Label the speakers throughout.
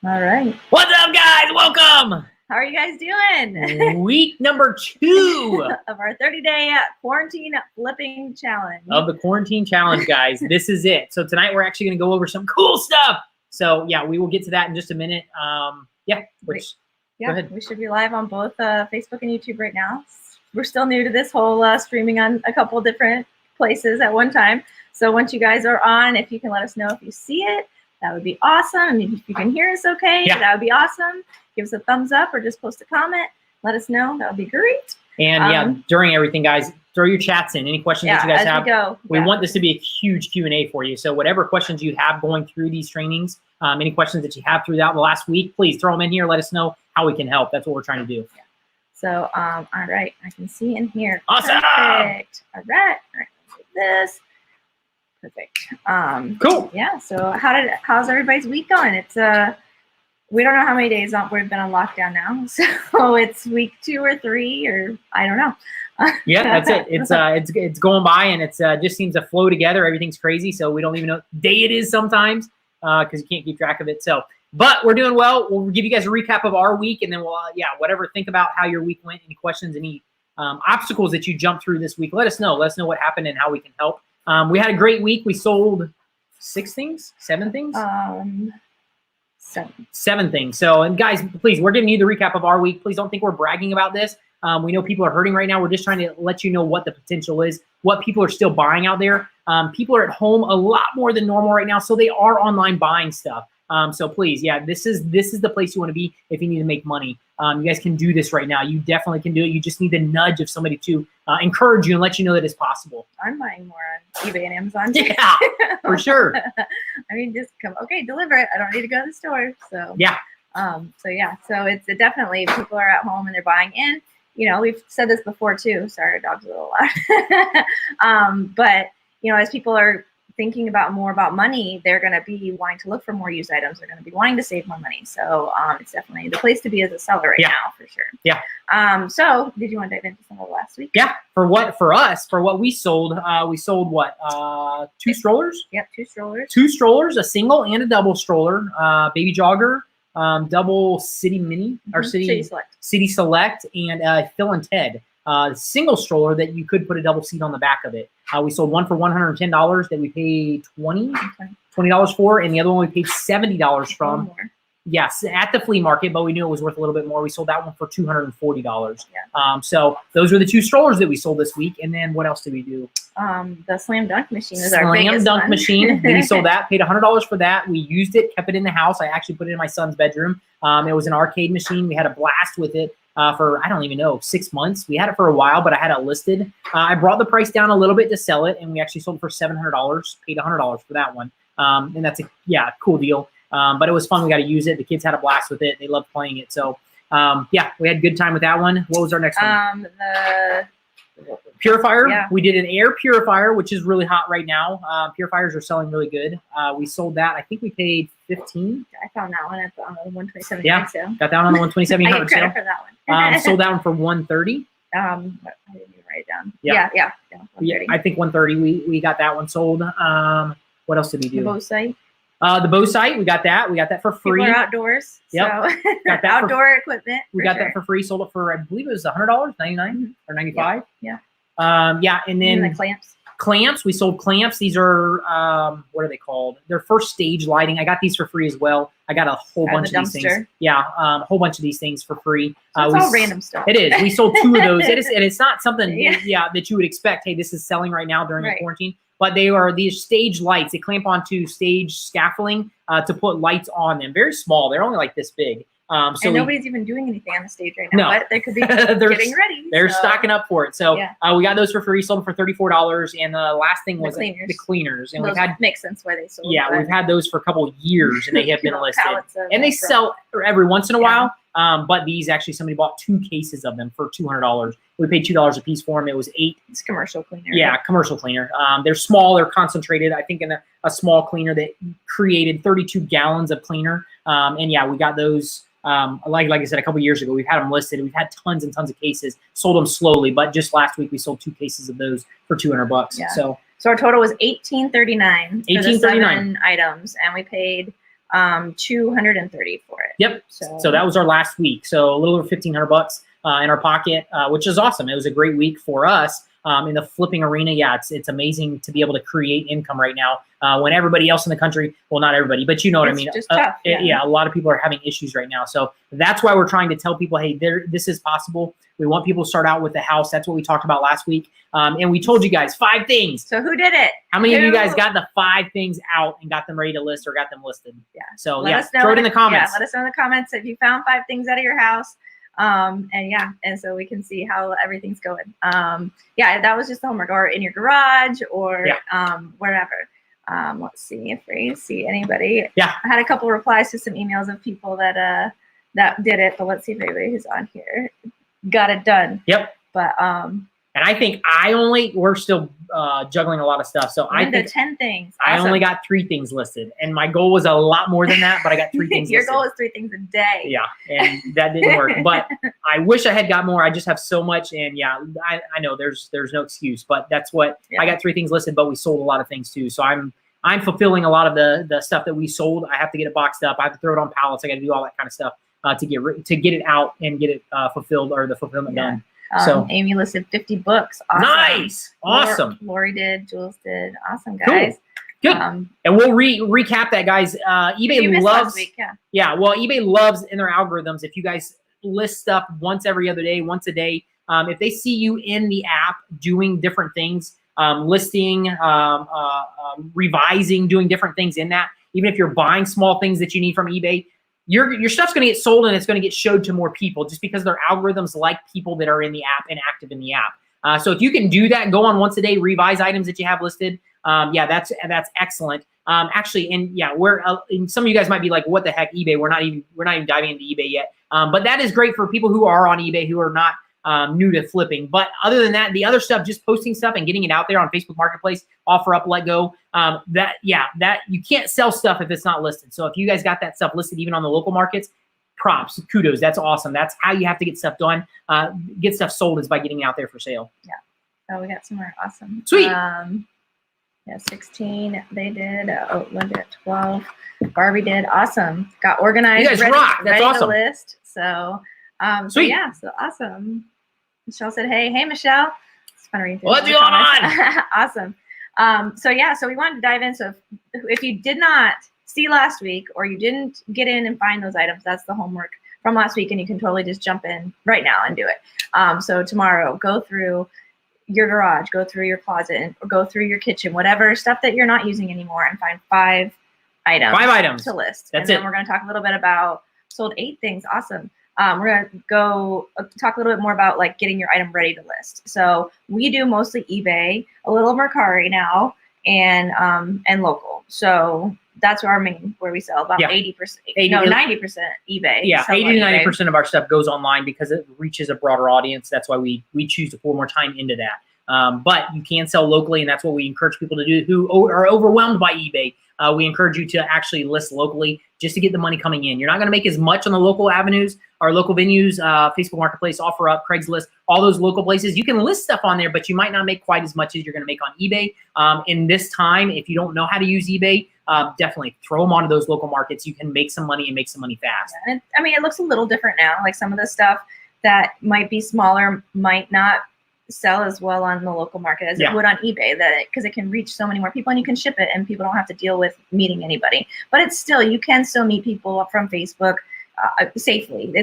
Speaker 1: All right.
Speaker 2: What's up, guys? Welcome.
Speaker 1: How are you guys doing?
Speaker 2: Week number 2
Speaker 1: of our 30-day quarantine flipping challenge.
Speaker 2: Of the quarantine challenge, guys. This is it. So tonight we're actually going to go over some cool stuff. So yeah, we will get to that in just a minute. Go ahead.
Speaker 1: We should be live on both Facebook and YouTube right now. We're still new to this whole streaming on a couple different places at one time. So once you guys are on, if you can let us know if you see it, that would be awesome. I mean, if you can hear us okay, that would be awesome. Give us a thumbs up or just post a comment. Let us know. That would be great.
Speaker 2: And during everything, guys, throw your chats in. Any questions that you guys have. We want this to be a huge Q&A for you. So whatever questions you have going through these trainings, any questions that you have throughout the last week, please throw them in here. Let us know how we can help. That's what we're trying to do.
Speaker 1: Yeah. So, all right. I can see in here.
Speaker 2: Awesome.
Speaker 1: Perfect. All right. Let's do this. Perfect.
Speaker 2: Cool.
Speaker 1: Yeah. So how's everybody's week going? It's we don't know how many days we've been on lockdown now. So it's week 2 or 3 or I don't know.
Speaker 2: Yeah, that's it. It's going by and it's just seems to flow together. Everything's crazy. So we don't even know what day it is sometimes because you can't keep track of it. So, but we're doing well. We'll give you guys a recap of our week and then we'll, whatever, think about how your week went, any questions, any obstacles that you jumped through this week. Let us know. Let us know what happened and how we can help. We had a great week. We sold 7 things? 7 things. So, and guys, please, we're giving you the recap of our week. Please don't think we're bragging about this. We know people are hurting right now. We're just trying to let you know what the potential is, what people are still buying out there. People are at home a lot more than normal right now, so they are online buying stuff. So please, this is the place you want to be if you need to make money. You guys can do this right now. You definitely can do it. You just need the nudge of somebody to encourage you and let you know that it's possible.
Speaker 1: I'm buying more on eBay and Amazon.
Speaker 2: Yeah, for sure.
Speaker 1: I mean, just come. Okay, deliver it. I don't need to go to the store. So
Speaker 2: yeah.
Speaker 1: So it's definitely people are at home and they're buying in. You know, we've said this before too. Sorry, our dog's a little loud. But you know, as people are thinking more about money, they're going to be wanting to look for more used items. They're going to be wanting to save more money. So it's definitely the place to be as a seller right now, for sure.
Speaker 2: Yeah.
Speaker 1: So did you want to dive into some of last week?
Speaker 2: Yeah. For what we sold what? 2 strollers?
Speaker 1: Yep, 2 strollers. 2
Speaker 2: strollers, a single and a double stroller, baby jogger, double city mini or city select, and Phil and Ted. Single stroller that you could put a double seat on the back of it. We sold one for $110 that we paid $20 for, and the other one we paid $70 from. Yes, at the flea market, but we knew it was worth a little bit more. We sold that one for $240.
Speaker 1: Yeah.
Speaker 2: So those were the 2 strollers that we sold this week. And then what else did we do?
Speaker 1: The slam dunk machine is our biggest
Speaker 2: Slam dunk
Speaker 1: one.
Speaker 2: machine. We sold that, paid $100 for that. We used it, kept it in the house. I actually put it in my son's bedroom. It was an arcade machine. We had a blast with it. For, I don't even know, 6 months. We had it for a while, but I had it listed. I brought the price down a little bit to sell it, and we actually sold it for $700, paid $100 for that one. And that's a cool deal. But it was fun. We got to use it. The kids had a blast with it. They loved playing it. So, we had a good time with that one. What was our next one?
Speaker 1: The
Speaker 2: Purifier. Yeah. We did an air purifier, which is really hot right now. Purifiers are selling really good. We sold that. I think we paid $15.
Speaker 1: I found that one at the 127
Speaker 2: sale. Got that one on the 127
Speaker 1: I get credit for that one.
Speaker 2: Sold that one for $130.
Speaker 1: I didn't even write it down. Yeah, 130.
Speaker 2: I think $130. We got that one sold. What else did we do?
Speaker 1: The Bose site.
Speaker 2: The Bose site, we got that. We got that for free.
Speaker 1: People are outdoors.
Speaker 2: Yep.
Speaker 1: So got that outdoor equipment.
Speaker 2: We got that for free. Sold it for, I believe it was $100, $99 or $95.
Speaker 1: Yeah.
Speaker 2: And then
Speaker 1: the clamps.
Speaker 2: Clamps. We sold clamps. These are what are they called? They're first stage lighting. I got these for free as well. I got a whole bunch of these things. Yeah, a whole bunch of these things for free.
Speaker 1: So it's all random stuff.
Speaker 2: It is. We sold 2 of those. And it's not something that you would expect. Hey, this is selling right now during the quarantine. But they are these stage lights. They clamp onto stage scaffolding to put lights on them. Very small. They're only like this big.
Speaker 1: And nobody's even doing anything on the stage right now. But they could be getting ready.
Speaker 2: They're stocking up for it. So we got those for free. Sold them for $34. And the last thing was the cleaners. And
Speaker 1: those makes sense why they sold.
Speaker 2: Yeah, we've had those for a couple of years, and they have been listed. And they sell every once in a while. But these actually, somebody bought 2 cases of them for $200. We paid $2 a piece for them. It was 8.
Speaker 1: It's commercial cleaner.
Speaker 2: Yeah, commercial cleaner. They're small. They're concentrated. I think in a small cleaner that created 32 gallons of cleaner. And yeah, we got those. Like I said, a couple of years ago, we've had them listed. We've had tons and tons of cases. Sold them slowly, but just last week we sold 2 cases of those for $200.
Speaker 1: Yeah. So our total was $18.39 for the 7 items, and we paid $230 for it.
Speaker 2: Yep. So that was our last week. So a little over $1,500 in our pocket, which is awesome. It was a great week for us. In the flipping arena, yeah, it's amazing to be able to create income right now when everybody else in the country, well, not everybody, but you know what I mean?
Speaker 1: Just tough,
Speaker 2: yeah, a lot of people are having issues right now. So that's why we're trying to tell people, hey, this is possible. We want people to start out with the house. That's what we talked about last week. And we told you guys 5 things.
Speaker 1: So who did it?
Speaker 2: How many of you guys got the 5 things out and got them ready to list or got them listed?
Speaker 1: Yeah.
Speaker 2: So let us know throw it in the comments.
Speaker 1: Yeah, let us know in the comments if you found 5 things out of your house. And so we can see how everything's going. Yeah, that was just the homework, or in your garage, or wherever. Let's see if we see anybody.
Speaker 2: Yeah,
Speaker 1: I had a couple replies to some emails of people that did it, but let's see if anybody who's on here got it done.
Speaker 2: Yep.
Speaker 1: But
Speaker 2: and I think we're still juggling a lot of stuff. So I think
Speaker 1: 10 things.
Speaker 2: I only got 3 things listed, and my goal was a lot more than that, but I got 3 things
Speaker 1: Your
Speaker 2: listed.
Speaker 1: goal is 3 things a day.
Speaker 2: Yeah, and that didn't work. But I wish I had got more. I just have so much, and yeah, I know there's no excuse, but that's what I got 3 things listed, but we sold a lot of things too. So I'm fulfilling a lot of the stuff that we sold. I have to get it boxed up. I have to throw it on pallets. I got to do all that kind of stuff to get it out and get it fulfilled, or the fulfillment done. So
Speaker 1: Amy listed 50 books. Awesome.
Speaker 2: Nice. Awesome.
Speaker 1: Lori did. Jules did. Awesome, guys.
Speaker 2: Cool. Good. And we'll recap that, guys. eBay loves. Well, eBay loves in their algorithms if you guys list stuff once every other day, once a day. If they see you in the app doing different things, listing, revising, doing different things in that, even if you're buying small things that you need from eBay, your stuff's going to get sold and it's going to get showed to more people just because their algorithms like people that are in the app and active in the app. So if you can do that, go on once a day, revise items that you have listed. Yeah, that's excellent. Actually, and yeah, and some of you guys might be like, what the heck, eBay? We're not even diving into eBay yet. But that is great for people who are on eBay, who are not new to flipping. But other than that, the other stuff, just posting stuff and getting it out there on Facebook Marketplace, offer up, let go. That you can't sell stuff if it's not listed. So if you guys got that stuff listed, even on the local markets, props, kudos. That's awesome. That's how you have to get stuff done. Get stuff sold is by getting it out there for sale.
Speaker 1: Yeah. Oh, we got some more. Awesome.
Speaker 2: Sweet.
Speaker 1: Yeah, 16. They did. Linda 12. Barbie did. Awesome. Got organized.
Speaker 2: You guys rock. That's awesome.
Speaker 1: To list. So, so yeah. So awesome. Michelle said, "Hey, Michelle." It's fun reading.
Speaker 2: What's going on?
Speaker 1: Awesome. So yeah. So we wanted to dive in. So if you did not see last week, or you didn't get in and find those items, that's the homework from last week, and you can totally just jump in right now and do it. So tomorrow, go through your garage, go through your closet, or go through your kitchen, whatever stuff that you're not using anymore, and find 5 items.
Speaker 2: 5 items
Speaker 1: to list.
Speaker 2: That's
Speaker 1: and then we're going to talk a little bit about sold 8 things. Awesome. We're going to go talk a little bit more about like getting your item ready to list. So we do mostly eBay, a little Mercari now, and local. So that's where we sell about 90% eBay.
Speaker 2: Yeah, 80 to 90% of our stuff goes online because it reaches a broader audience. That's why we choose to pour more time into that. But you can sell locally, and that's what we encourage people to do who are overwhelmed by eBay. We encourage you to actually list locally just to get the money coming in. You're not going to make as much on the local avenues or local venues, Facebook Marketplace, OfferUp, Craigslist, all those local places. You can list stuff on there, but you might not make quite as much as you're going to make on eBay. In this time, if you don't know how to use eBay, definitely throw them onto those local markets. You can make some money and make some money fast.
Speaker 1: Yeah, and, I mean, it looks a little different now. Like some of the stuff that might be smaller might not sell as well on the local market as it would on eBay, because it can reach so many more people and you can ship it and people don't have to deal with meeting anybody. But it's still, you can still meet people from Facebook safely.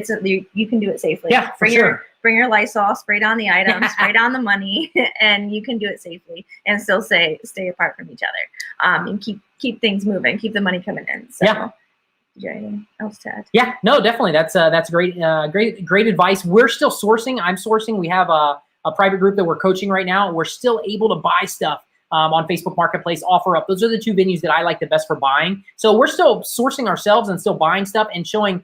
Speaker 1: You can do it safely.
Speaker 2: Yeah, for sure.
Speaker 1: Bring your Lysol, spray down the items, spray down the money, and you can do it safely and still stay apart from each other. And keep things moving, keep the money coming in. So,
Speaker 2: yeah.
Speaker 1: Is there anything else to add?
Speaker 2: Yeah, no, definitely. That's great advice. We're still sourcing. I'm sourcing. We have a private group that we're coaching right now. We're still able to buy stuff on Facebook Marketplace, OfferUp. Those are the 2 venues that I like the best for buying. So we're still sourcing ourselves and still buying stuff and showing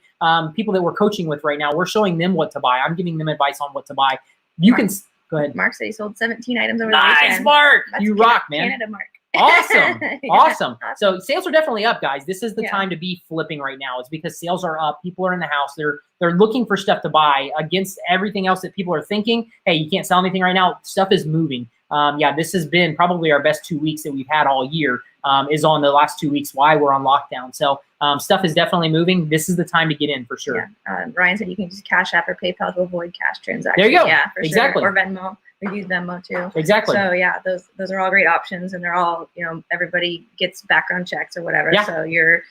Speaker 2: people that we're coaching with right now. We're showing them what to buy. I'm giving them advice on what to buy. You can go ahead.
Speaker 1: Mark said he sold 17 items over the weekend.
Speaker 2: Nice, Mark.
Speaker 1: That's
Speaker 2: you rock, man.
Speaker 1: Canada, Mark.
Speaker 2: Awesome.
Speaker 1: Yeah,
Speaker 2: awesome. So sales are definitely up, guys. This is the time to be flipping right now. It's because sales are up. People are in the house. They're looking for stuff to buy against everything else that people are thinking. Hey, you can't sell anything right now. Stuff is moving. Yeah, this has been probably our best 2 weeks that we've had all year, is on the last 2 weeks why we're on lockdown. So Stuff is definitely moving. This is the time to get in for sure.
Speaker 1: Yeah. Ryan said you can use Cash App or PayPal to avoid cash transactions.
Speaker 2: There you go.
Speaker 1: Yeah, for
Speaker 2: exactly.
Speaker 1: sure. Or Venmo. We've used Venmo too.
Speaker 2: Exactly.
Speaker 1: So yeah, those are all great options, and they're all, you know, everybody gets background checks or whatever.
Speaker 2: Yeah.
Speaker 1: So you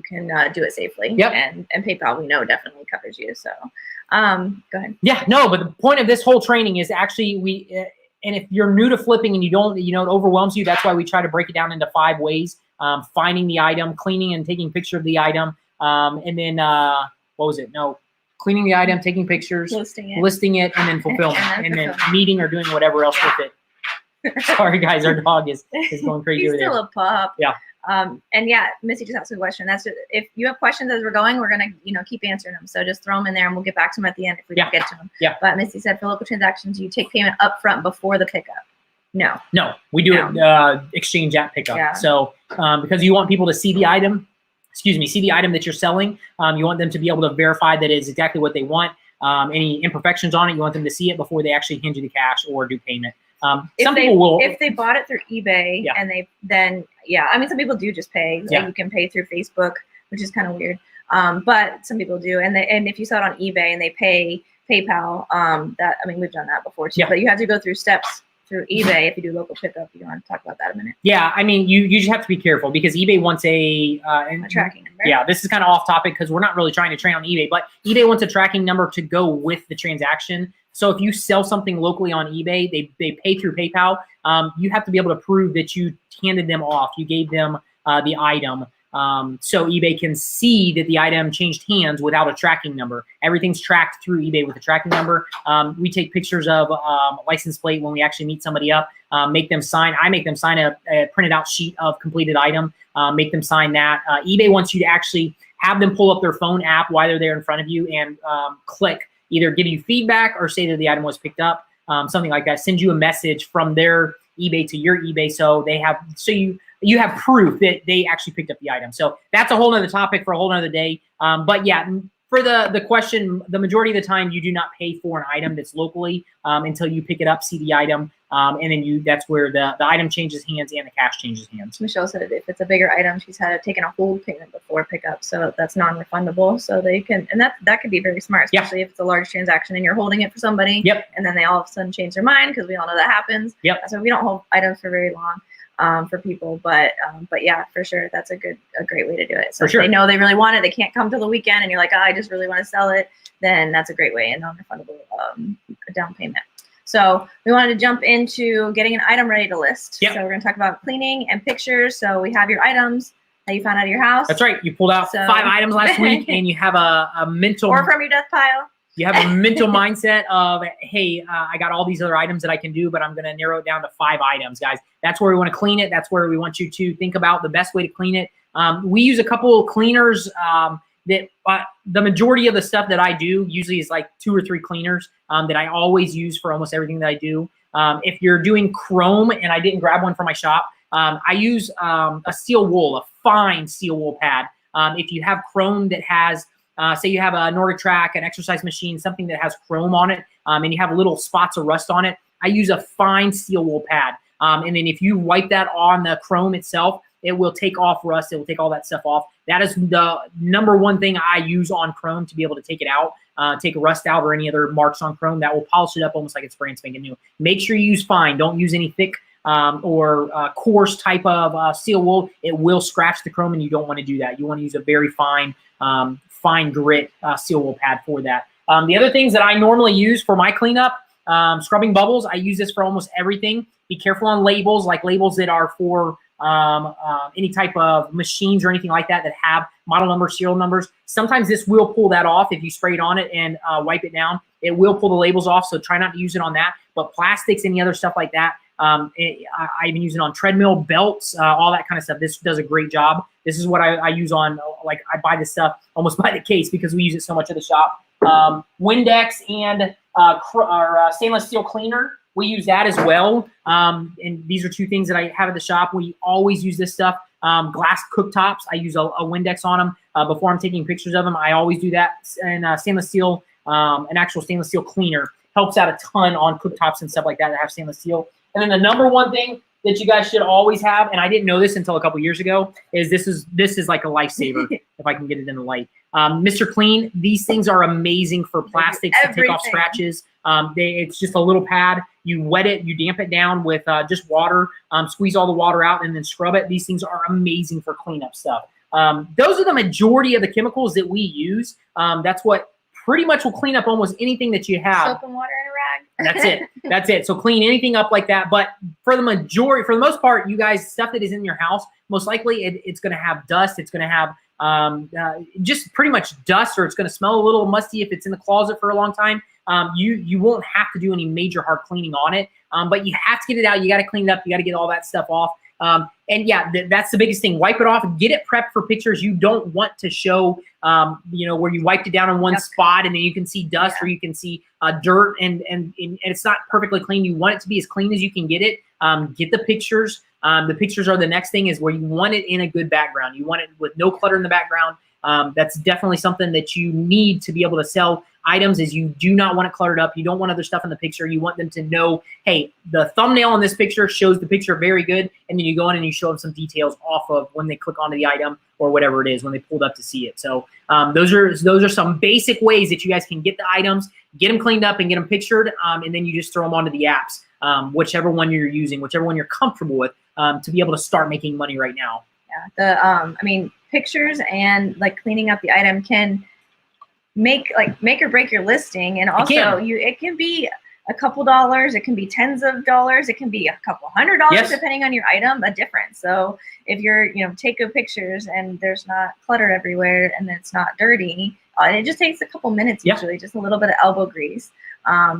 Speaker 1: can do it safely.
Speaker 2: Yep.
Speaker 1: And PayPal, we know, definitely covers you. So go ahead.
Speaker 2: Yeah, no, but the point of this whole training is actually and if you're new to flipping and you don't, you know, it overwhelms you, that's why we try to break it down into 5 ways. Finding the item, cleaning and taking a picture of the item, and then what was it? No, cleaning the item, taking pictures, listing it, and then fulfillment, and then meeting or doing whatever else with it. Sorry, guys, our dog is going crazy.
Speaker 1: He's
Speaker 2: over
Speaker 1: still
Speaker 2: there.
Speaker 1: a pup.
Speaker 2: Yeah.
Speaker 1: And yeah, Missy just asked a question. That's just, if you have questions as we're going, we're gonna, you know, keep answering them. So just throw them in there, and we'll get back to them at the end if we don't get to them.
Speaker 2: Yeah.
Speaker 1: But Missy said, for local transactions, you take payment up front before the pickup. No.
Speaker 2: No, we do it exchange at pickup.
Speaker 1: Yeah.
Speaker 2: So because you want people to see the item, see the item that you're selling. You want them to be able to verify that it's exactly what they want. Any imperfections on it, you want them to see it before they actually hand you the cash or do payment. People will,
Speaker 1: if they bought it through eBay and I mean, some people do just pay. Like you can pay through Facebook, which is kind of weird. But some people do, and if you sell it on eBay and they pay PayPal, that, I mean, we've done that before too. But you have to go through steps through eBay if you do local pickup. You want to talk about that in a minute?
Speaker 2: Yeah, I mean, you just have to be careful because eBay wants a
Speaker 1: tracking number.
Speaker 2: Yeah, this is kind of off topic because we're not really trying to train on eBay, but eBay wants a tracking number to go with the transaction. So if you sell something locally on eBay, they pay through PayPal. You have to be able to prove that you handed them off. You gave them the item. So eBay can see that the item changed hands without a tracking number. Everything's tracked through eBay with a tracking number. We take pictures of a license plate when we actually meet somebody up, I make them sign a printed out sheet of completed item, make them sign that. eBay wants you to actually have them pull up their phone app while they're there in front of you and click, either give you feedback or say that the item was picked up, something like that. Send you a message from their eBay to your eBay, so you have proof that they actually picked up the item. So that's a whole nother topic for a whole nother day. But yeah, for the question, the majority of the time you do not pay for an item that's locally until you pick it up, see the item, and then that's where the item changes hands and the cash changes hands.
Speaker 1: Michelle said if it's a bigger item, she's had taken a hold payment before pickup, so that's non-refundable. So they can, and that could be very smart, especially if it's a large transaction and you're holding it for somebody, and then they all of a sudden change their mind, because we all know that happens. So we don't hold items for very long. For people, but yeah, for sure, that's a great way to do it. So if they know they really want it, they can't come to the weekend, and you're like, I just really want to sell it, then that's a great way, and non-refundable down payment. So we wanted to jump into getting an item ready to list. So we're going to talk about cleaning and pictures. So we have your items that you found out of your house.
Speaker 2: That's right. You pulled out 5 items last week, and you have a mental,
Speaker 1: or from your death pile.
Speaker 2: You have a mental mindset of, hey, I got all these other items that I can do, but I'm going to narrow it down to 5 items, guys. That's where we want to clean it. That's where we want you to think about the best way to clean it. We use a couple of cleaners that the majority of the stuff that I do usually is like 2 or 3 cleaners that I always use for almost everything that I do. If you're doing chrome and I didn't grab one from my shop, I use a steel wool, a fine steel wool pad. If you have chrome that has, say you have a Nordic Track, an exercise machine, something that has chrome on it, and you have little spots of rust on it, I use a fine steel wool pad. And then if you wipe that on the chrome itself, it will take off rust. It will take all that stuff off. That is the #1 thing I use on chrome to be able to take it out, take rust out or any other marks on chrome. That will polish it up almost like it's brand spanking new. Make sure you use fine. Don't use any thick or coarse type of steel wool. It will scratch the chrome, and you don't want to do that. You want to use a very fine grit steel wool pad for that. The other things that I normally use for my cleanup, scrubbing bubbles. I use this for almost everything. Be careful on labels, like labels that are for any type of machines or anything like that have model numbers, serial numbers. Sometimes this will pull that off if you spray it on it and wipe it down. It will pull the labels off, so try not to use it on that. But plastics, any other stuff like that, I even use it on treadmill, belts, all that kind of stuff. This does a great job. This is what I use on, like, I buy this stuff almost by the case because we use it so much at the shop. Windex and our stainless steel cleaner, we use that as well. And these are 2 things that I have at the shop. We always use this stuff. Glass cooktops, I use a Windex on them before I'm taking pictures of them. I always do that. And stainless steel, an actual stainless steel cleaner helps out a ton on cooktops and stuff like that have stainless steel. And then the #1 thing that you guys should always have, and I didn't know this until a couple years ago, is this is like a lifesaver if I can get it in the light. Mr. Clean, these things are amazing for plastics to take off scratches. It's just a little pad. You wet it, you damp it down with just water, squeeze all the water out, and then scrub it. These things are amazing for cleanup stuff. Those are the majority of the chemicals that we use. That's what pretty much will clean up almost anything that you have.
Speaker 1: Soap and water in a rag.
Speaker 2: That's it. That's it. So clean anything up like that. But for the most part, you guys, stuff that is in your house, most likely it's going to have dust. It's going to have just pretty much dust, or it's going to smell a little musty if it's in the closet for a long time. You won't have to do any major hard cleaning on it, but you have to get it out. You got to clean it up. You got to get all that stuff off. And yeah, that's the biggest thing. Wipe it off and get it prepped for pictures. You don't want to show, where you wiped it down in one spot and then you can see dust or you can see dirt and it's not perfectly clean. You want it to be as clean as you can get it. Get the pictures. The pictures are the next thing, is where you want it in a good background. You want it with no clutter in the background. That's definitely something that you need to be able to sell items, is you do not want it cluttered up. You don't want other stuff in the picture. You want them to know, hey, the thumbnail on this picture shows the picture very good, and then you go in and you show them some details off of when they click onto the item or whatever it is when they pulled up to see it. So those are some basic ways that you guys can get the items, get them cleaned up and get them pictured, and then you just throw them onto the apps, whichever one you're using, whichever one you're comfortable with, to be able to start making money right now.
Speaker 1: Yeah, pictures and like cleaning up the item can make or break your listing. And also it can be a couple dollars, it can be tens of dollars, it can be a couple $100 depending on your item, a difference. So if you're, take good pictures and there's not clutter everywhere and it's not dirty, and it just takes a couple minutes usually, just a little bit of elbow grease,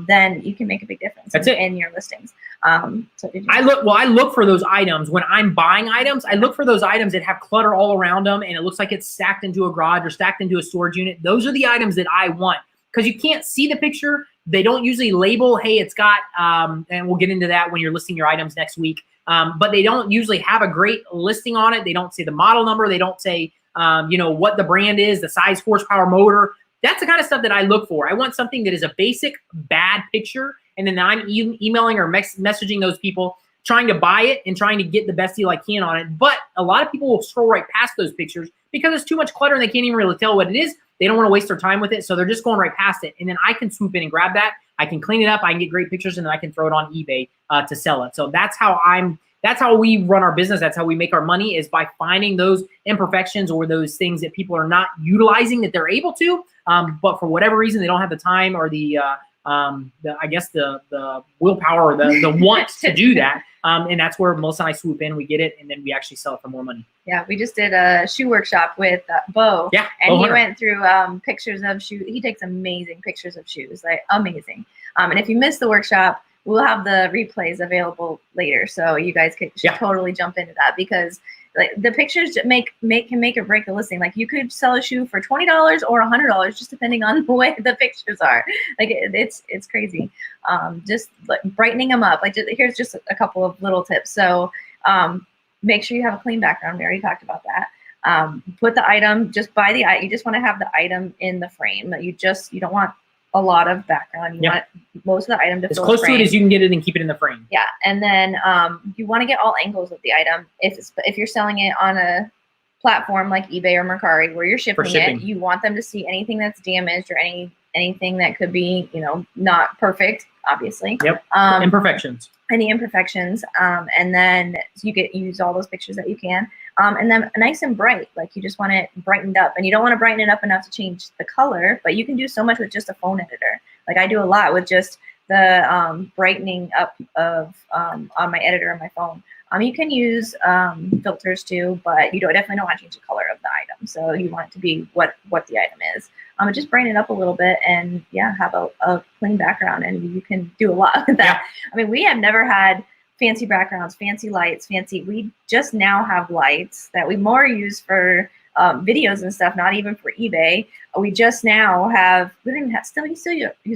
Speaker 1: then you can make a big difference in your listings. So I
Speaker 2: look for those items when I'm buying items. I look for those items that have clutter all around them and it looks like it's stacked into a garage or stacked into a storage unit. Those are the items that I want, because you can't see the picture. They don't usually label, hey, it's got, and we'll get into that when you're listing your items next week. But they don't usually have a great listing on it. They don't say the model number. They don't say, what the brand is, the size, horsepower, motor. That's the kind of stuff that I look for. I want something that is a basic bad picture, and then I'm emailing or messaging those people trying to buy it and trying to get the best deal I can on it. But a lot of people will scroll right past those pictures because there's too much clutter and they can't even really tell what it is. They don't want to waste their time with it, so they're just going right past it. And then I can swoop in and grab that. I can clean it up. I can get great pictures, and then I can throw it on eBay to sell it. So that's how we run our business. That's how we make our money, is by finding those imperfections or those things that people are not utilizing that they're able to, but for whatever reason they don't have the time or the willpower or the want to do that. And that's where Melissa and I swoop in, we get it, and then we actually sell it for more money.
Speaker 1: Yeah, we just did a shoe workshop with Bo.
Speaker 2: Yeah,
Speaker 1: and he went through pictures of shoes. He takes amazing pictures of shoes, like amazing. And if you missed the workshop, we'll have the replays available later, so you guys should totally jump into that, because like the pictures can make or break a listing. Like you could sell a shoe for $20 or $100, just depending on the way the pictures are. Like it's crazy. Just like brightening them up. Like here's just a couple of little tips. So make sure you have a clean background. We already talked about that. Put the item, you just want to have the item in the frame. You don't want a lot of background. You want most of the item to
Speaker 2: as close to it as you can get it and keep it in the frame.
Speaker 1: Yeah, and then you want to get all angles of the item. If you're selling it on a platform like eBay or Mercari where you're shipping it, you want them to see anything that's damaged or anything that could be, not perfect, obviously.
Speaker 2: Yep. Imperfections.
Speaker 1: Any imperfections, and then you use all those pictures that you can, and then nice and bright. Like you just want it brightened up, and you don't want to brighten it up enough to change the color, but you can do so much with just a phone editor. Like I do a lot with just the brightening up of on my editor on my phone. You can use filters too, but you definitely don't want to change the color of the item. So you want it to be what the item is. Just brighten it up a little bit, and have a clean background, and you can do a lot with that. Yeah. I mean, we have never had fancy backgrounds, fancy lights, we just now have lights that we more use for videos and stuff, not even for eBay. We just now have, we still use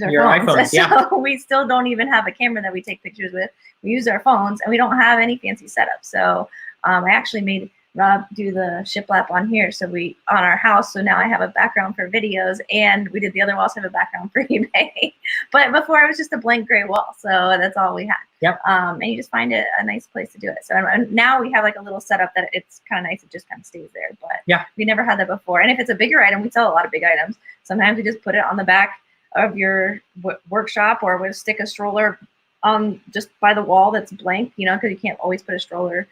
Speaker 1: our phones. So we still don't even have a camera that we take pictures with. We use our phones, and we don't have any fancy setup. So I actually made Rob do the shiplap on here. So on our house. So now I have a background for videos, and we did the other walls have a background for eBay. But before it was just a blank gray wall. So that's all we had.
Speaker 2: Yep.
Speaker 1: And you just find it a nice place to do it. So now we have like a little setup that it's kind of nice. It just kind of stays there. But
Speaker 2: yeah,
Speaker 1: we never had that before. And if it's a bigger item, we sell a lot of big items. Sometimes we just put it on the back of your workshop, or we'll stick a stroller just by the wall that's blank, you know, because you can't always put a stroller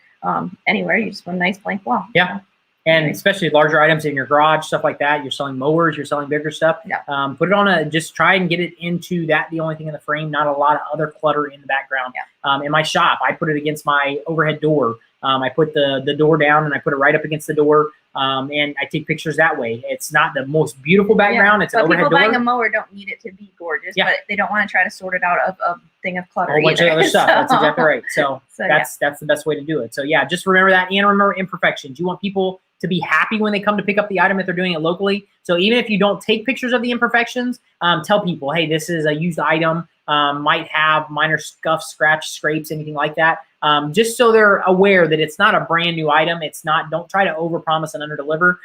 Speaker 1: anywhere. You just want a nice blank wall.
Speaker 2: Yeah. And especially larger items in your garage, stuff like that. You're selling mowers, you're selling bigger stuff.
Speaker 1: Yeah.
Speaker 2: Put it on just try and get it into that, the only thing in the frame, not a lot of other clutter in the background.
Speaker 1: Yeah.
Speaker 2: In my shop, I put it against my overhead door. I put the door down and I put it right up against the door. And I take pictures that way. It's not the most beautiful background. It's an overhead door.
Speaker 1: People buying a mower don't need it to be gorgeous, but they don't want to try to sort it out of a thing of clutter.
Speaker 2: A whole bunch of other stuff. That's exactly right. So that's the best way to do it. So yeah, just remember that, and remember imperfections. You want people to be happy when they come to pick up the item if they're doing it locally. So even if you don't take pictures of the imperfections, tell people, hey, this is a used item. Might have minor scuffs, scratch, scrapes, anything like that. Just so they're aware that it's not a brand new item. It's not, don't try to overpromise and underdeliver.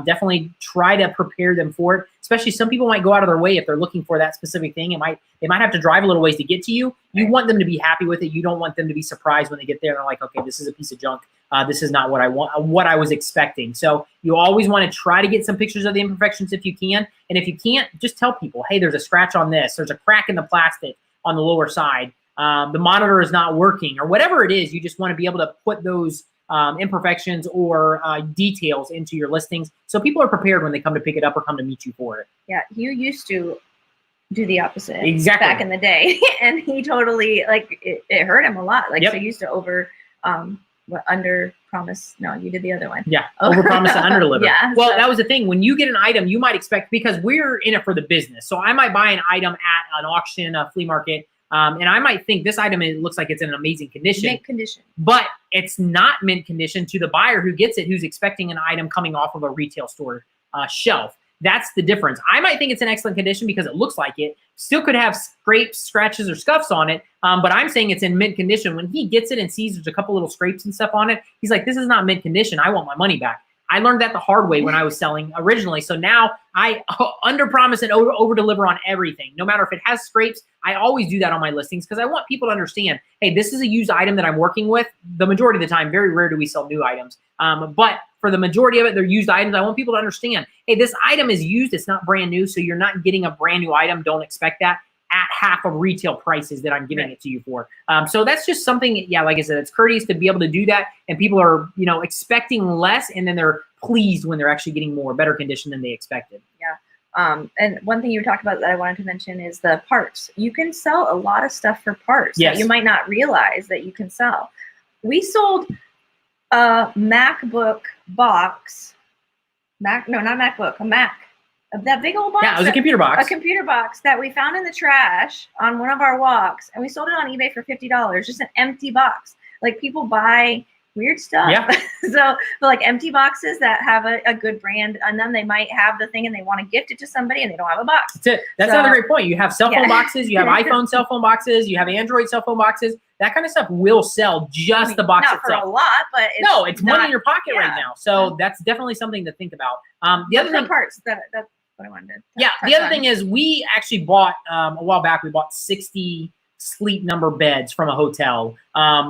Speaker 2: Definitely try to prepare them for it. Especially some people might go out of their way if they're looking for that specific thing. They might have to drive a little ways to get to you. You want them to be happy with it. You don't want them to be surprised when they get there and they're like, okay, this is a piece of junk. This is not what I want, what I was expecting. So you always want to try to get some pictures of the imperfections if you can. And if you can't, just tell people, hey, there's a scratch on this. There's a crack in the plastic on the lower side. The monitor is not working, or whatever it is. You just want to be able to put those imperfections or details into your listings so people are prepared when they come to pick it up or come to meet you for it.
Speaker 1: Yeah, you used to do the opposite
Speaker 2: exactly
Speaker 1: back in the day, and he totally, like, it hurt him a lot. Like, so he used to under promise. No, you did the other one.
Speaker 2: Yeah, over promise and under deliver.
Speaker 1: Yeah.
Speaker 2: Well, that was the thing. When you get an item, you might expect, because we're in it for the business. So I might buy an item at an auction, a flea market, and I might think this item, it looks like it's in amazing condition.
Speaker 1: Mint condition.
Speaker 2: But it's not mint condition to the buyer who gets it, who's expecting an item coming off of a retail store shelf. That's the difference. I might think it's in excellent condition because it looks like it. Still could have scrapes, scratches, or scuffs on it, but I'm saying it's in mint condition. When he gets it and sees there's a couple little scrapes and stuff on it, he's like, this is not mint condition. I want my money back. I learned that the hard way when I was selling originally. So now I under promise and over deliver on everything. No matter if it has scrapes, I always do that on my listings because I want people to understand, hey, this is a used item that I'm working with. The majority of the time, very rare do we sell new items. But for the majority of it, they're used items. I want people to understand, hey, this item is used. It's not brand new. So you're not getting a brand new item. Don't expect that at half of retail prices that I'm giving it to you for. So that's just something, yeah, like I said, it's courteous to be able to do that. And people are, you know, expecting less, and then they're pleased when they're actually getting more, better condition than they expected.
Speaker 1: Yeah. And one thing you talked about that I wanted to mention is the parts. You can sell a lot of stuff for parts that you might not realize that you can sell. We sold a MacBook box, not MacBook, a Mac. That big old box.
Speaker 2: Yeah, it was a computer box.
Speaker 1: A computer box that we found in the trash on one of our walks, and we sold it on eBay for $50. Just an empty box. Like, people buy weird stuff.
Speaker 2: Yeah.
Speaker 1: So, but like empty boxes that have a good brand on them, they might have the thing and they want to gift it to somebody and they don't have a box.
Speaker 2: That's it. That's another great point. You have cell phone boxes, you have iPhone cell phone boxes, you have Android cell phone boxes. That kind of stuff will sell, just the box
Speaker 1: not
Speaker 2: itself.
Speaker 1: For a lot, but
Speaker 2: it's money in your pocket right now. So that's definitely something to think about. The other thing,
Speaker 1: parts that's what I wanted to.
Speaker 2: Yeah, the other thing is we actually bought a while back. We bought 60 sleep number beds from a hotel. A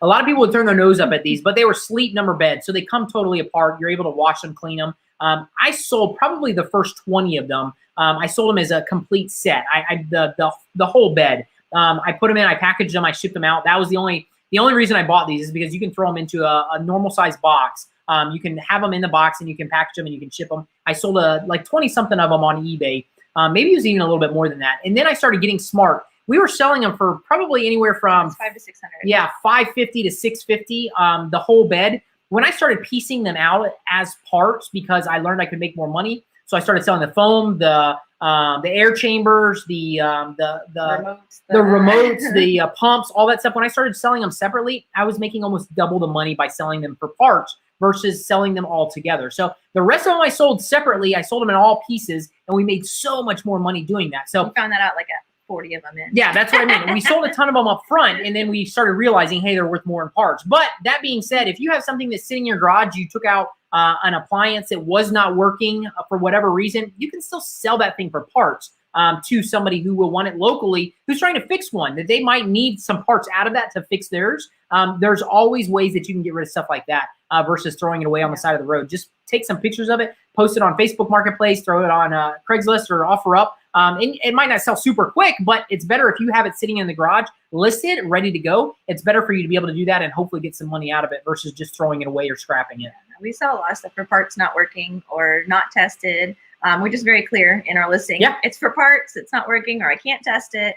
Speaker 2: lot of people would turn their nose up at these, but they were sleep number beds, so they come totally apart. You're able to wash them, clean them. I sold probably the first 20 of them. I sold them as a complete set. The whole bed. I put them in. I packaged them. I shipped them out. That was the only reason I bought these is because you can throw them into a normal size box. You can have them in the box and you can package them and you can ship them. I sold like 20 something of them on eBay. Maybe it was even a little bit more than that. And then I started getting smart. We were selling them for probably anywhere from
Speaker 1: $500 to $600.
Speaker 2: Yeah, $550 to $650. The whole bed. When I started piecing them out as parts, because I learned I could make more money, so I started selling the foam, the air chambers, the remotes, the pumps, all that stuff. When I started selling them separately, I was making almost double the money by selling them for parts versus selling them all together. So the rest of them I sold separately. I sold them in all pieces, and we made so much more money doing that. So
Speaker 1: you found that out like 40 of them in.
Speaker 2: Yeah, that's what I mean. We sold a ton of them up front, and then we started realizing, hey, they're worth more in parts. But that being said, if you have something that's sitting in your garage, you took out an appliance that was not working for whatever reason, you can still sell that thing for parts to somebody who will want it locally, who's trying to fix one, that they might need some parts out of that to fix theirs. There's always ways that you can get rid of stuff like that versus throwing it away on the side of the road. Just take some pictures of it, post it on Facebook Marketplace, throw it on Craigslist or OfferUp. And it might not sell super quick, but it's better if you have it sitting in the garage, listed, ready to go. It's better for you to be able to do that and hopefully get some money out of it versus just throwing it away or scrapping it.
Speaker 1: We sell a lot of stuff for parts not working or not tested. We're just very clear in our listing.
Speaker 2: Yeah.
Speaker 1: It's for parts, it's not working, or I can't test it.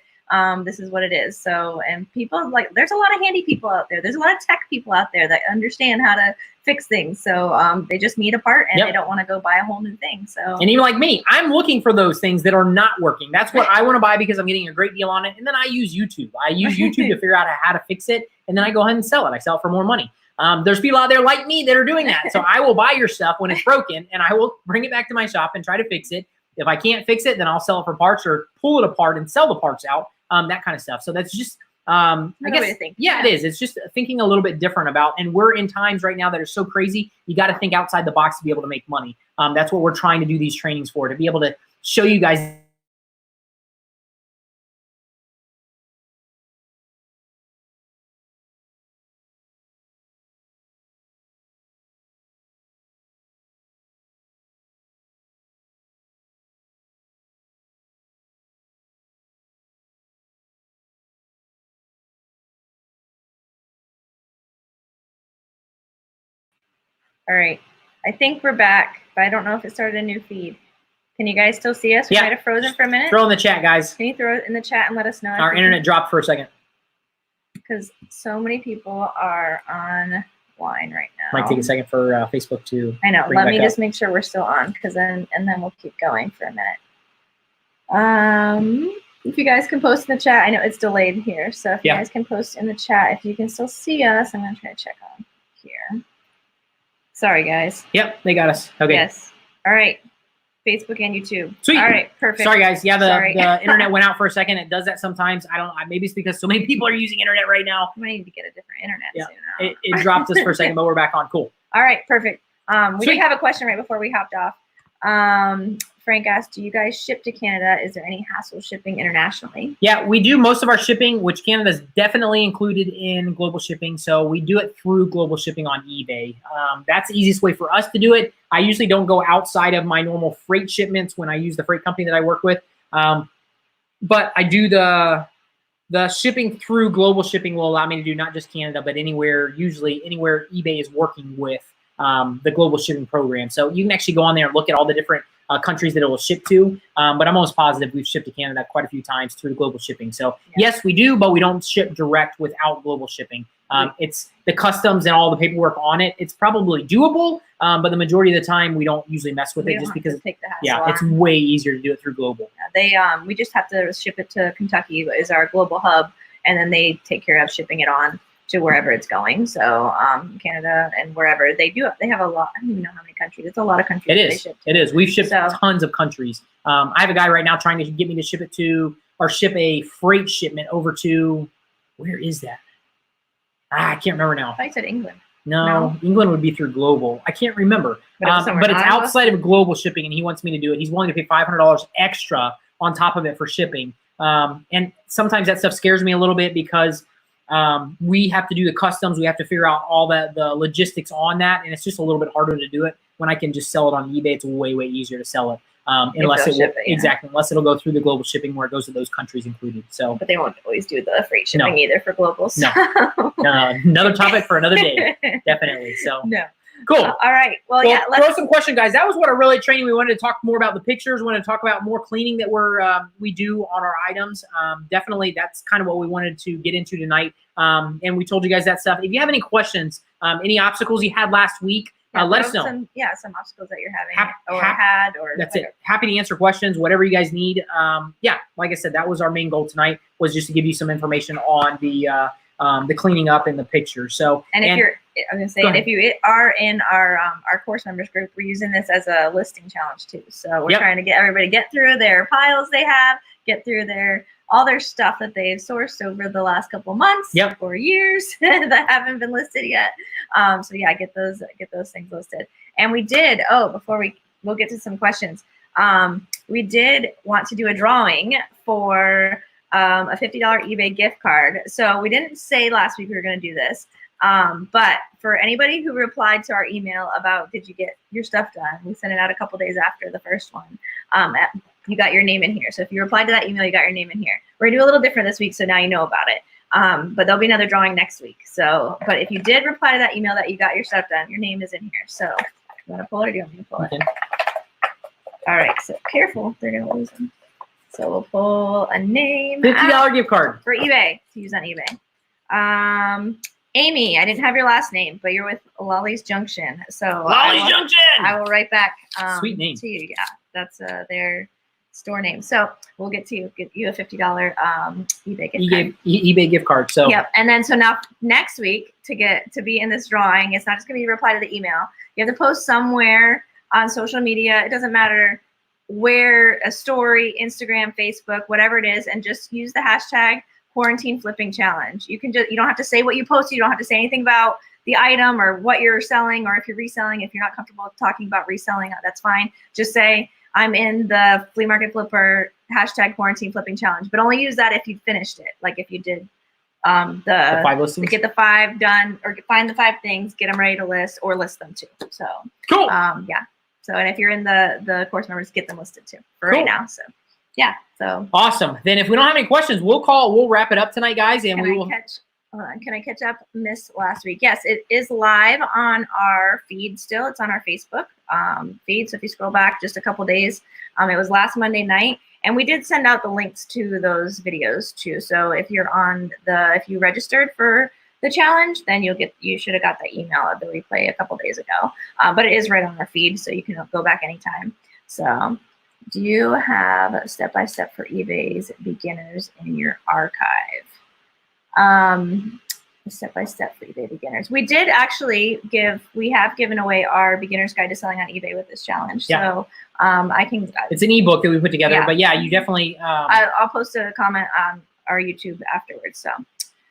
Speaker 1: This is what it is. So, and people there's a lot of handy people out there. There's a lot of tech people out there that understand how to fix things. So they just need a part and they don't want to go buy a whole new thing. So,
Speaker 2: and even like me, I'm looking for those things that are not working. That's what I want to buy because I'm getting a great deal on it. And then I use YouTube. I use YouTube to figure out how to fix it. And then I go ahead and sell it. I sell it for more money. There's people out there like me that are doing that. So I will buy your stuff when it's broken and I will bring it back to my shop and try to fix it. If I can't fix it, then I'll sell it for parts or pull it apart and sell the parts out, that kind of stuff. So that's just, I guess,
Speaker 1: way to think.
Speaker 2: Yeah, it is. It's just thinking a little bit different about, and we're in times right now that are so crazy. You got to think outside the box to be able to make money. That's what we're trying to do these trainings for, to be able to show you guys.
Speaker 1: All right. I think we're back, but I don't know if it started a new feed. Can you guys still see us? We might have frozen for a minute.
Speaker 2: Throw in the chat, guys.
Speaker 1: Can you throw it in the chat and let us know?
Speaker 2: Our internet dropped for a second.
Speaker 1: Because so many people are online right now.
Speaker 2: Might take a second for Facebook to.
Speaker 1: I know. Let me just make sure we're still on, because then we'll keep going for a minute. If you guys can post in the chat, I know it's delayed here, so if you guys can post in the chat, if you can still see us, I'm gonna try to check on here. Sorry, guys.
Speaker 2: Yep, they got us. Okay.
Speaker 1: Yes. All right. Facebook and YouTube.
Speaker 2: Sweet.
Speaker 1: All right. Perfect.
Speaker 2: Sorry, guys. Yeah, the internet went out for a second. It does that sometimes. I don't. Maybe it's because so many people are using internet right now.
Speaker 1: We need to get a different internet soon.
Speaker 2: It dropped us for a second, but we're back on. Cool.
Speaker 1: All right. Perfect. We did have a question right before we hopped off. Frank asked, do you guys ship to Canada? Is there any hassle shipping internationally? Yeah, we do most of our shipping, which Canada is definitely included in global shipping. So we do it through global shipping on eBay. That's the easiest way for us to do it. I usually don't go outside of my normal freight shipments when I use the freight company that I work with. But I do the shipping through global shipping will allow me to do not just Canada, but anywhere, usually anywhere eBay is working with the global shipping program. So you can actually go on there and look at all the different countries that it will ship to. But I'm almost positive we've shipped to Canada quite a few times through global shipping. So yes, we do, but we don't ship direct without global shipping. It's the customs and all the paperwork on it. It's probably doable, but the majority of the time we don't usually mess with it just because it's way easier to do it through global. We just have to ship it to Kentucky is our global hub, and then they take care of shipping it on to wherever it's going. So Canada and wherever they have a lot. I don't even know how many countries. It's a lot of countries.
Speaker 2: It is. We've shipped tons of countries. I have a guy right now trying to get me to ship it to, or ship a freight shipment over to, where is that? I can't remember now.
Speaker 1: I thought you said England.
Speaker 2: No, England would be through global. I can't remember. But it's outside of global shipping, and he wants me to do it. He's willing to pay $500 extra on top of it for shipping. And sometimes that stuff scares me a little bit because we have to do the customs. We have to figure out all the logistics on that, and it's just a little bit harder to do it. When I can just sell it on eBay, it's way easier to sell it. Unless it'll go through the global shipping where it goes to those countries included. So,
Speaker 1: but they won't always do the freight shipping either for global. So.
Speaker 2: No, another topic for another day, definitely. So cool.
Speaker 1: All right. Well,
Speaker 2: let's throw some questions, guys. That was what our really training. We wanted to talk more about the pictures. We wanted to talk about more cleaning that we do on our items. Definitely, that's kind of what we wanted to get into tonight. And we told you guys that stuff. If you have any questions, any obstacles you had last week. Let us know.
Speaker 1: Some obstacles that you're having had.
Speaker 2: That's it. Happy to answer questions, whatever you guys need. Like I said, that was our main goal tonight, was just to give you some information on the cleaning up and the pictures. So,
Speaker 1: if you are in our course members group, we're using this as a listing challenge too. So we're trying to get everybody to get through their piles they have, get through their all their stuff that they've sourced over the last couple months or years that haven't been listed yet. So yeah, get those things listed. And we did, before we'll get to some questions. We did want to do a drawing for a $50 eBay gift card. So we didn't say last week we were going to do this. But for anybody who replied to our email about, did you get your stuff done? We sent it out a couple days after the first one. You got your name in here. So if you replied to that email, you got your name in here. We're gonna do a little different this week, so now you know about it. But there'll be another drawing next week. So, but if you did reply to that email that you got your stuff done, your name is in here. So you want to pull it or do you want me to pull it? All right, so careful, they're gonna lose them. So we'll pull a name.
Speaker 2: $50 gift card
Speaker 1: for eBay to use on eBay. Amy, I didn't have your last name, but you're with Lolly's Junction. So
Speaker 2: Lolly's Junction.
Speaker 1: I will write back
Speaker 2: sweet name
Speaker 1: to you. Yeah, that's their store name. So we'll get you a $50 eBay gift card.
Speaker 2: eBay gift card. So
Speaker 1: yep. And then so now next week to be in this drawing, it's not just gonna be a reply to the email. You have to post somewhere on social media. It doesn't matter where, a story, Instagram, Facebook, whatever it is, and just use the hashtag quarantine flipping challenge. You don't have to say what you posted. You don't have to say anything about the item or what you're selling, or if you're reselling. If you're not comfortable talking about reselling, that's fine. Just say, I'm in the flea market flipper hashtag quarantine flipping challenge, but only use that if you finished it. Like if you did the
Speaker 2: 5 listings,
Speaker 1: get the 5 done, or find the 5 things, get them ready to list, or list them too. So
Speaker 2: cool.
Speaker 1: Yeah. So, and if you're in the course members, get them listed too for right now. So yeah. So
Speaker 2: awesome. Then if we don't have any questions, we'll wrap it up tonight, guys, and we will
Speaker 1: can I catch up? Missed last week. Yes, it is live on our feed still. It's on our Facebook feed. So if you scroll back just a couple days, it was last Monday night. And we did send out the links to those videos too. So if you're if you registered for the challenge, then you should have got that email of the replay a couple days ago. But it is right on our feed, so you can go back anytime. So do you have a step-by-step for eBay's beginners in your archive? Step-by-step for eBay beginners. We did actually we have given away our beginner's guide to selling on eBay with this challenge. Yeah. So I can.
Speaker 2: It's an ebook that we put together, but yeah, you definitely.
Speaker 1: I'll post a comment on our YouTube afterwards. So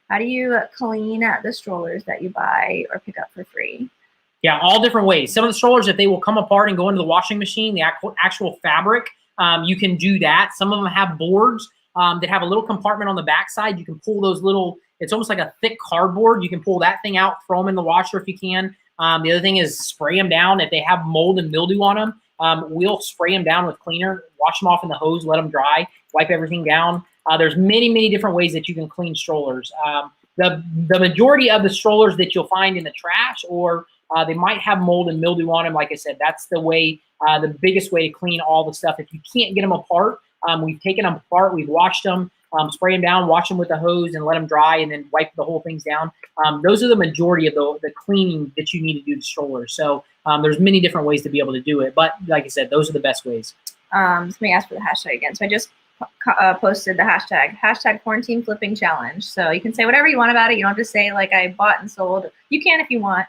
Speaker 1: how do you clean the strollers that you buy or pick up for free?
Speaker 2: Yeah, all different ways. Some of the strollers, if they will come apart and go into the washing machine, the actual fabric, you can do that. Some of them have boards that have a little compartment on the backside. You can pull those little, it's almost like a thick cardboard. You can pull that thing out, throw them in the washer if you can. The other thing is spray them down. If they have mold and mildew on them, we'll spray them down with cleaner, wash them off in the hose, let them dry, wipe everything down. There's many, many different ways that you can clean strollers. The majority of the strollers that you'll find in the trash, or they might have mold and mildew on them. Like I said, that's the way, the biggest way to clean all the stuff. If you can't get them apart, we've taken them apart, we've washed them, spray them down, wash them with a hose and let them dry, and then wipe the whole things down. Those are the majority of the cleaning that you need to do the strollers. So there's many different ways to be able to do it. But like I said, those are the best ways.
Speaker 1: Let me ask for the hashtag again. So I just posted the hashtag quarantine flipping challenge. So you can say whatever you want about it. You don't have to say like I bought and sold. You can if you want.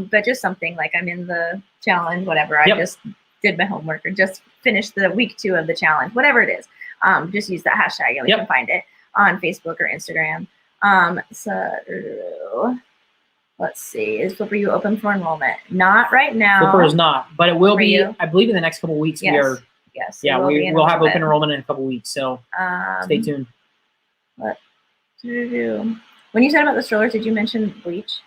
Speaker 1: But just something like I'm in the challenge, whatever. I just did my homework or just finished the week 2 of the challenge, whatever it is. Just use that hashtag and we can find it on Facebook or Instagram. So let's see. Is Flipper U open for enrollment? Not right now.
Speaker 2: Flipper is not, but it will be, I believe, in the next couple of weeks.
Speaker 1: Yes.
Speaker 2: Yeah, we'll have open enrollment in a couple of weeks. So stay tuned.
Speaker 1: When you said about the strollers, did you mention bleach?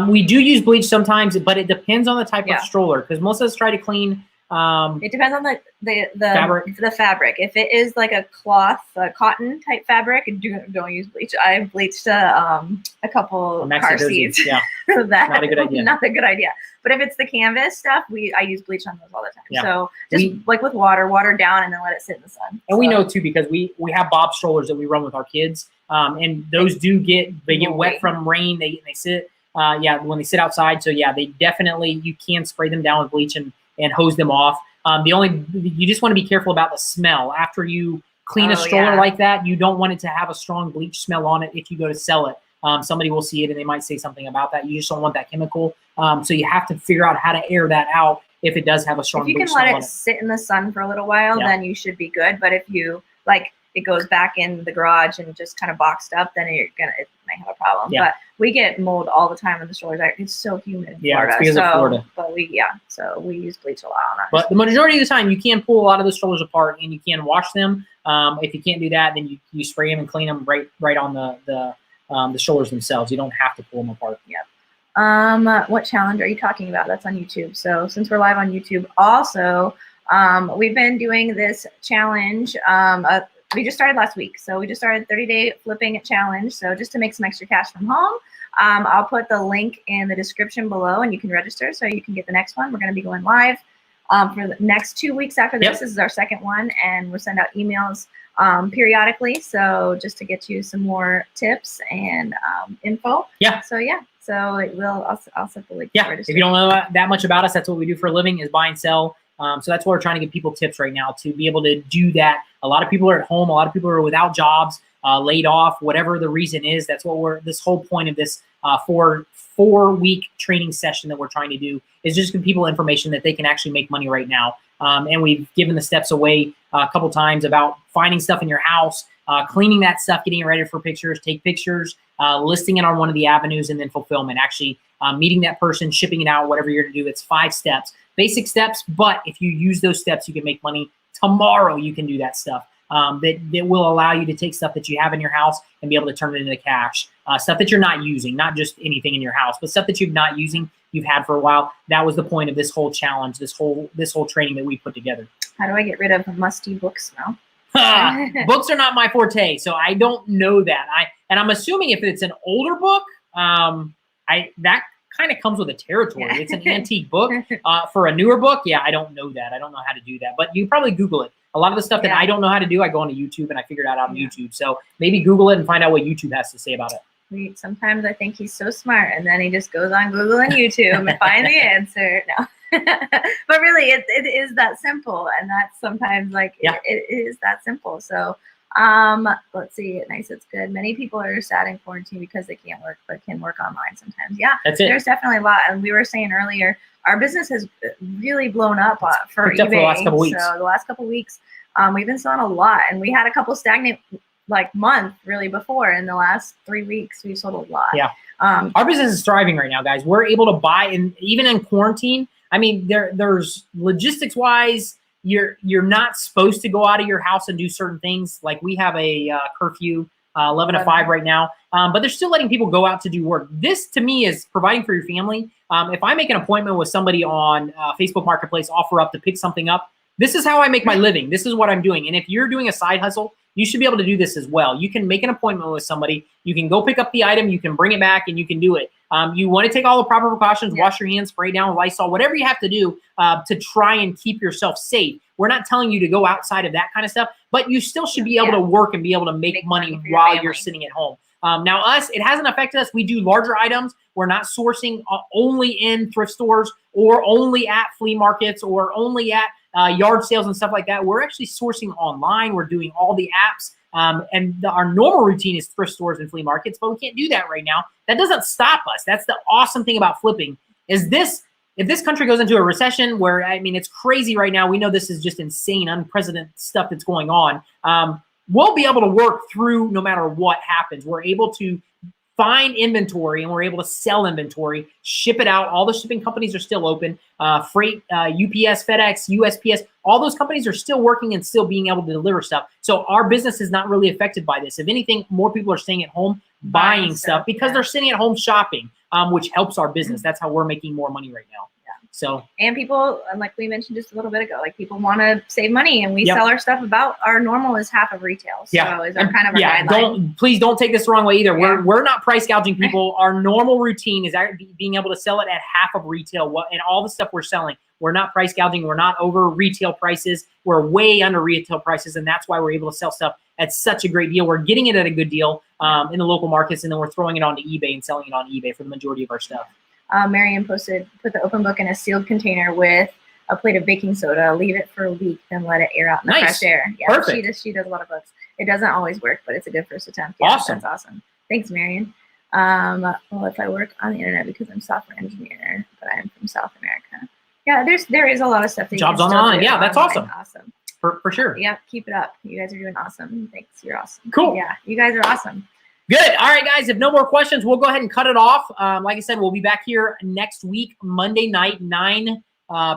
Speaker 2: We do use bleach sometimes, but it depends on the type of stroller, because most of us try to clean.
Speaker 1: It depends on the fabric. If it is like a cloth, cotton type fabric, don't use bleach. I bleached a couple car seats.
Speaker 2: Yeah, not a good idea.
Speaker 1: Not a good idea. But if it's the canvas stuff, I use bleach on those all the time. Yeah. So just like with water down and then let it sit in the sun.
Speaker 2: And we know too, because we have bob strollers that we run with our kids, and those get wet from rain. They sit. When they sit outside. So yeah, they definitely, you can spray them down with bleach and hose them off. You just want to be careful about the smell. After you clean a stroller like that, you don't want it to have a strong bleach smell on it if you go to sell it. Somebody will see it and they might say something about that. You just don't want that chemical. So you have to figure out how to air that out if it does have a strong bleach smell on it.
Speaker 1: If you can let it sit in the sun for a little while, then you should be good. But if you, it goes back in the garage and just kind of boxed up, then it might have a problem. But we get mold all the time in the strollers. It's so humid in Florida.
Speaker 2: It's because of Florida.
Speaker 1: But so we use bleach a lot on that.
Speaker 2: But the majority of the time, you can pull a lot of the strollers apart and you can wash them. If you can't do that, then you spray them and clean them right on the strollers themselves. You don't have to pull them apart.
Speaker 1: What challenge are you talking about? That's on YouTube. So since we're live on YouTube, also, we've been doing this challenge. We just started last week. So we just started 30-day flipping challenge. So just to make some extra cash from home, I'll put the link in the description below and you can register so you can get the next one. We're going to be going live for the next 2 weeks after this. This is our second one, and we'll send out emails periodically. So just to get you some more tips and info. So I'll set the link.
Speaker 2: If you don't know that much about us, that's what we do for a living, is buy and sell. So that's why we're trying to give people tips right now to be able to do that. A lot of people are at home. A lot of people are without jobs, laid off, whatever the reason is. That's what this whole point of this 4-week training session that we're trying to do is just give people information that they can actually make money right now. And we've given the steps away a couple times about finding stuff in your house, cleaning that stuff, getting it ready for pictures, take pictures, listing it on one of the avenues, and then fulfillment, actually meeting that person, shipping it out, whatever you're going to do. It's 5 steps, basic steps. But if you use those steps, you can make money tomorrow. You can do that stuff. That will allow you to take stuff that you have in your house and be able to turn it into cash. Stuff that you're not using, not just anything in your house, but stuff that you're not using, you've had for a while. That was the point of this whole challenge, this whole training that we put together.
Speaker 1: How do I get rid of a musty book smell?
Speaker 2: Books are not my forte, so I don't know that. I'm assuming if it's an older book, that kind of comes with the territory. It's an antique book. For a newer book, I don't know that. I don't know how to do that, but you probably Google it. A lot of the stuff that I don't know how to do, I go onto YouTube and I figure it out on YouTube. So maybe Google it and find out what YouTube has to say about it.
Speaker 1: Sometimes I think he's so smart, and then he just goes on Google and YouTube and find the answer. No, but really, it is that simple, and that's sometimes it is that simple. So let's see. Nice, it's good. Many people are sad in quarantine because they can't work, but can work online sometimes. That's it. There's definitely a lot, and we were saying earlier, our business has really blown up for eBay.
Speaker 2: For the last couple weeks.
Speaker 1: So the last couple weeks, we've been selling a lot, and we had a couple stagnant month really before. In the last 3 weeks, we've sold a lot.
Speaker 2: Our business is thriving right now, guys. We're able to buy, and even in quarantine, I mean, there's logistics wise, you're not supposed to go out of your house and do certain things. Like we have a curfew 11 to 5 right now, but they're still letting people go out to do work. This to me is providing for your family. If I make an appointment with somebody on Facebook Marketplace, offer up to pick something up, this is how I make my living. This is what I'm doing. And if you're doing a side hustle, you should be able to do this as well. You can make an appointment with somebody. You can go pick up the item. You can bring it back and you can do it. You want to take all the proper precautions, wash your hands, spray down with Lysol, whatever you have to do to try and keep yourself safe. We're not telling you to go outside of that kind of stuff, but you still should be able to work and be able to make money while you're sitting at home. Now us, it hasn't affected us. We do larger items. We're not sourcing only in thrift stores or only at flea markets or only at yard sales and stuff like that. We're actually sourcing online. We're doing all the apps. And our normal routine is thrift stores and flea markets, but we can't do that right now. That doesn't stop us. That's the awesome thing about flipping is this. If this country goes into a recession where, I mean, it's crazy right now. We know this is just insane, unprecedented stuff that's going on. We'll be able to work through no matter what happens. We're able to find inventory and we're able to sell inventory, ship it out. All the shipping companies are still open. Freight, UPS, FedEx, USPS, all those companies are still working and still being able to deliver stuff. So our business is not really affected by this. If anything, more people are staying at home buying stuff because they're sitting at home shopping, which helps our business. That's how we're making more money right now. So, and
Speaker 1: people, like we mentioned just a little bit ago, like people want to save money, and we sell our stuff about our normal is half of retail. So is our kind of our guideline.
Speaker 2: Please don't take this the wrong way either. We're not price gouging people. Our normal routine is being able to sell it at half of retail. And all the stuff we're selling, we're not price gouging. We're not over retail prices. We're way under retail prices, and that's why we're able to sell stuff at such a great deal. We're getting it at a good deal in the local markets, and then we're throwing it onto eBay and selling it on eBay for the majority of our stuff.
Speaker 1: Marion put the open book in a sealed container with a plate of baking soda, leave it for a week, then let it air out in the fresh air. Yeah,
Speaker 2: perfect.
Speaker 1: She does a lot of books. It doesn't always work, but it's a good first attempt.
Speaker 2: Yeah, awesome.
Speaker 1: That's awesome. Thanks, Marion. Well, if I work on the internet because I'm a software engineer, but I'm from South America. Yeah, there is a lot of stuff that
Speaker 2: jobs online. Yeah, that's awesome.
Speaker 1: Awesome.
Speaker 2: For sure.
Speaker 1: Yep, keep it up. You guys are doing awesome. Thanks. You're awesome.
Speaker 2: Cool.
Speaker 1: Yeah, you guys are awesome.
Speaker 2: Good. All right, guys. If no more questions, we'll go ahead and cut it off. Like I said, we'll be back here next week, Monday night, 9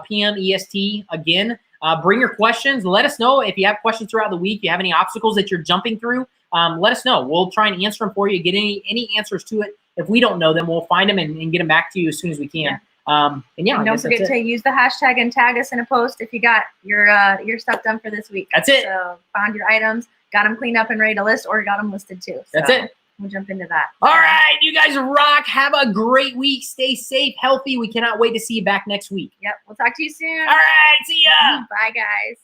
Speaker 2: p.m. EST again. Bring your questions. Let us know if you have questions throughout the week. If you have any obstacles that you're jumping through, let us know. We'll try and answer them for you, get any answers to it. If we don't know them, we'll find them and get them back to you as soon as we can. And
Speaker 1: don't forget to use the hashtag and tag us in a post if you got your stuff done for this week.
Speaker 2: That's it.
Speaker 1: So found your items, got them cleaned up and ready to list, or got them listed too. So
Speaker 2: that's it.
Speaker 1: We'll jump into that.
Speaker 2: All right, you guys rock. Have a great week. Stay safe, healthy. We cannot wait to see you back next week.
Speaker 1: Yep, we'll talk to you soon.
Speaker 2: All right, see ya.
Speaker 1: Bye, guys.